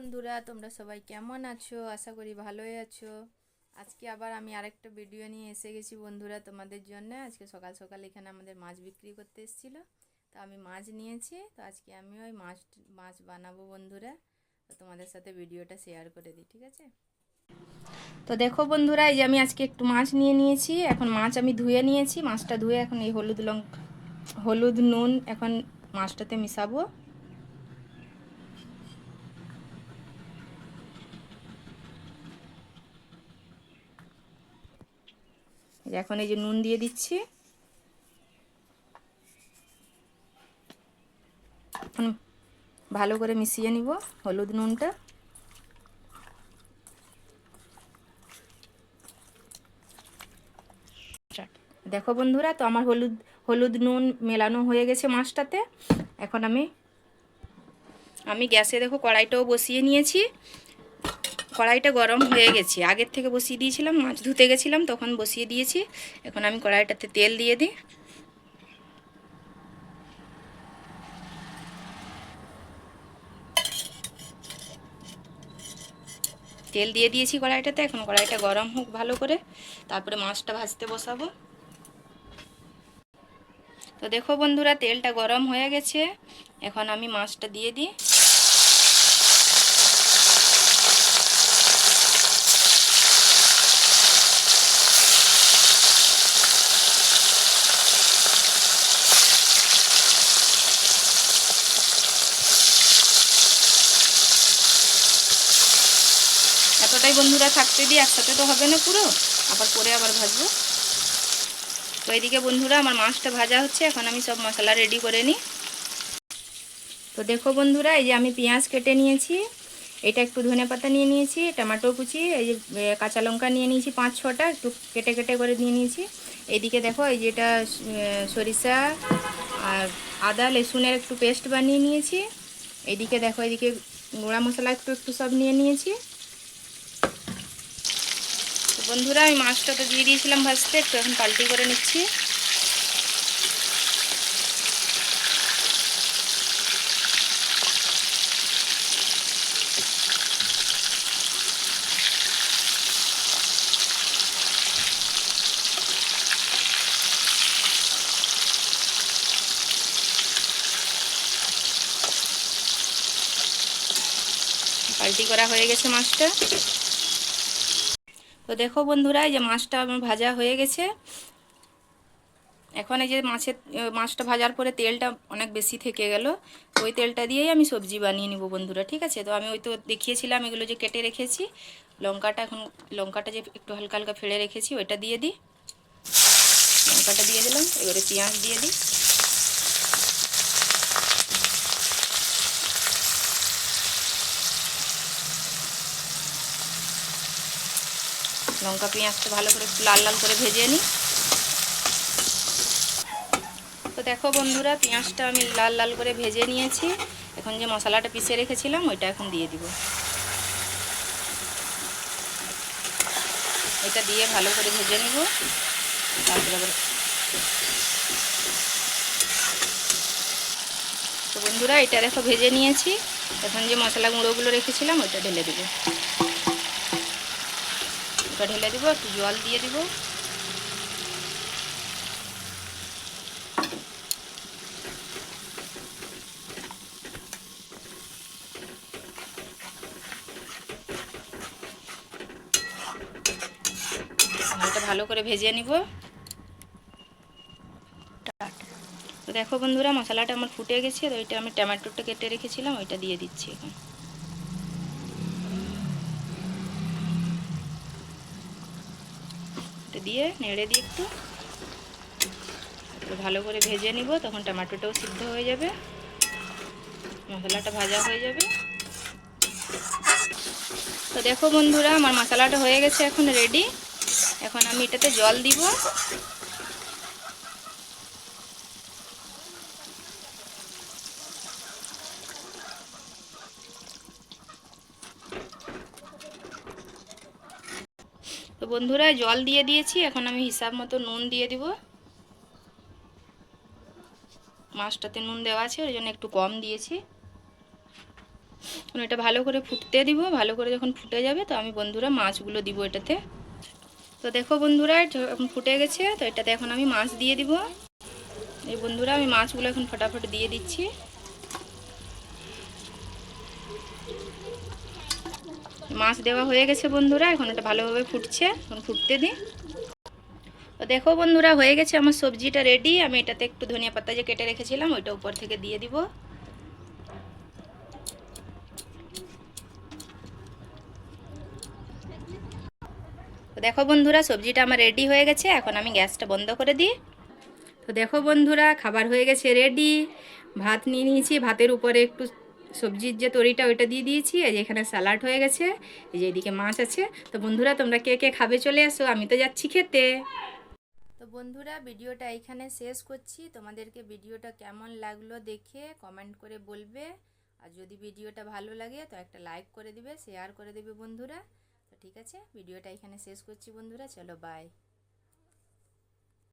বন্ধুরা, তোমরা সবাই কেমন আছো? আশা করি ভালোই আছো। আজকে আবার আমি আরেকটা ভিডিও নিয়ে এসে গেছি বন্ধুরা তোমাদের জন্য। আজকে সকাল সকাল এখানে আমাদের মাছ বিক্রি করতে এসেছিলো, তো আমি মাছ নিয়েছি। তো আজকে আমি ওই মাছ মাছ বানাবো বন্ধুরা। তো তোমাদের সাথে ভিডিওটা শেয়ার করে দিই, ঠিক আছে? তো দেখো বন্ধুরা, এই যে আমি আজকে একটু মাছ নিয়ে নিয়েছি। এখন মাছ আমি ধুয়ে নিয়েছি। মাছটা ধুয়ে এখন এই হলুদ নুন এখন মাছটাতে মিশাবো। এখন এই যে নুন দিয়ে দিচ্ছি। এখন ভালো করে মিশিয়ে নিব হলুদ নুনটা। দেখো বন্ধুরা, তো আমার হলুদ নুন মেলানো হয়ে গেছে মাছটাতে। এখন আমি গ্যাসে দেখো কড়াইটাও বসিয়ে নিয়েছি। কড়াইটা গরম হয়ে গেছে, আগের থেকে বসিয়ে দিয়েছিলাম, মাছ ধুতে গেছিলাম তখন বসিয়ে দিয়েছি। এখন আমি কড়াইটাতে তেল দিয়ে দিই। তেল দিয়ে দিয়েছি কড়াইটাতে। এখন কড়াইটা গরম হোক ভালো করে, তারপরে মাছটা ভাজতে বসাবো। তো দেখো বন্ধুরা, তেলটা গরম হয়ে গেছে। এখন আমি মাছটা দিয়ে দিই। এতটাই বন্ধুরা থাকতে দিই, একসাথে তো হবে না পুরো, পরে আবার ভাজবো। তো এইদিকে বন্ধুরা আমার মাছটা ভাজা হচ্ছে। এখন আমি সব মশলা রেডি করে নিই। তো দেখো বন্ধুরা, এই যে আমি পেঁয়াজ কেটে নিয়েছি, এটা একটু ধনেপাতা নিয়ে নিয়েছি, টমেটো কুচি, এই যে কাঁচা লঙ্কা নিয়ে নিয়েছি 5-6টা, একটু কেটে কেটে করে নিয়ে নিয়েছি। এইদিকে দেখো এই যেটা সরিষা আর আদা রসুনের একটু পেস্ট বানিয়ে নিয়েছি। এইদিকে দেখো এইদিকে গুঁড়া মশলা একটু একটু সব নিয়ে নিয়েছি। তো বন্ধুরা, আমি মাছটা তো দিয়ে দিয়েছিলাম ভাজতে, একটু এখন পাল্টি করে নিচ্ছি। পাল্টি করা হয়ে গেছে মাছটা। তো দেখো বন্ধুরা, এই যে মাছটা আমার ভাজা হয়ে গেছে। এখন এই যে মাছটা ভাজার পরে তেলটা অনেক বেশি থেকে গেল, ওই তেলটা দিয়েই আমি সবজি বানিয়ে নিব বন্ধুরা, ঠিক আছে? তো আমি ওই তো দেখিয়েছিলাম এগুলো যে কেটে রেখেছি লঙ্কাটা যে একটু হালকা হালকা ফেড়ে রেখেছি ওইটা দিয়ে দিই। লঙ্কাটা দিয়ে দিলাম, এবারে পেঁয়াজ দিয়ে দিই। লঙ্কা পেঁয়াজটা ভালো করে একটু লাল লাল করে ভেজে নিই। তো দেখো বন্ধুরা, পেঁয়াজটা আমি লাল লাল করে ভেজে নিয়েছি। এখন যে মশলাটা পিষে রেখেছিলাম ওইটা এখন দিয়ে দিব। এটা দিয়ে ভালো করে ভেজে নিব। তারপরে আবার তো বন্ধুরা, এটা দেখো ভেজে নিয়েছি। এখন যে মশলা গুঁড়োগুলো রেখেছিলাম ওইটা ঢেলে দেবো। ওটা ঢেলে দেবো, একটু জল দিয়ে দিব। এটা ভালো করে ভেজে নিব। তো দেখো বন্ধুরা, মশলাটা আমার ফুটে গেছে। তো ওইটা আমি টমেটোটা কেটে রেখেছিলাম ওইটা দিয়ে দিচ্ছি এখন। এটা দিয়ে নেড়ে দিয়ে একটু ভালো করে ভেজে নিব, তখন টমেটোটাও সিদ্ধ হয়ে যাবে, মশলাটা ভাজা হয়ে যাবে। তো দেখো বন্ধুরা, আমার মশলাটা হয়ে গেছে, এখন রেডি। এখন আমি এটাতে জল দিব। তো বন্ধুরা, জল দিয়ে দিয়েছি। এখন আমি হিসাব মতো নুন দিয়ে দিব। মাছটাতে নুন দেওয়া আছে, ওই জন্য একটু কম দিয়েছি। এখন এটা ভালো করে ফুটতে দিব। ভালো করে যখন ফুটে যাবে তো আমি বন্ধুরা মাছগুলো দিব এটাতে। তো দেখো বন্ধুরা যখন ফুটে গেছে তো এটাতে এখন আমি মাছ দিয়ে দিব। এই বন্ধুরা আমি মাছগুলো এখন ফটাফট দিয়ে দিচ্ছি। মাছ দেওয়া হয়ে গেছে বন্ধুরা, এখন এটা ভালোভাবে ফুটছে, এখন ফুটতে দিই। তো দেখো বন্ধুরা হয়ে গেছে আমার সবজিটা রেডি। আমি এটাতে একটু ধনিয়া পাতা যে কেটে রেখেছিলাম ওইটা উপর থেকে দিয়ে দিব। তো দেখো বন্ধুরা সবজিটা আমার রেডি হয়ে গেছে, এখন আমি গ্যাসটা বন্ধ করে দিই। তো দেখো বন্ধুরা খাবার হয়ে গেছে রেডি। ভাত নিয়ে নিয়েছি, ভাতের উপরে একটু সবজির যে তরিটা ওইটা দিয়ে দিয়েছি। এই যে এখানে স্যালাড হয়ে গেছে, এই যে এদিকে মাছ আছে। তো বন্ধুরা তোমরা কে কে খাবে চলে আসো, আমি তো যাচ্ছি খেতে। তো বন্ধুরা ভিডিওটা এইখানে শেষ করছি। তোমাদেরকে ভিডিওটা কেমন লাগলো দেখে কমেন্ট করে বলবে। আর যদি ভিডিওটা ভালো লাগে তো একটা লাইক করে দিবে, শেয়ার করে দেবে বন্ধুরা। তো ঠিক আছে, ভিডিওটা এখানে শেষ করছি বন্ধুরা, চলো বাই।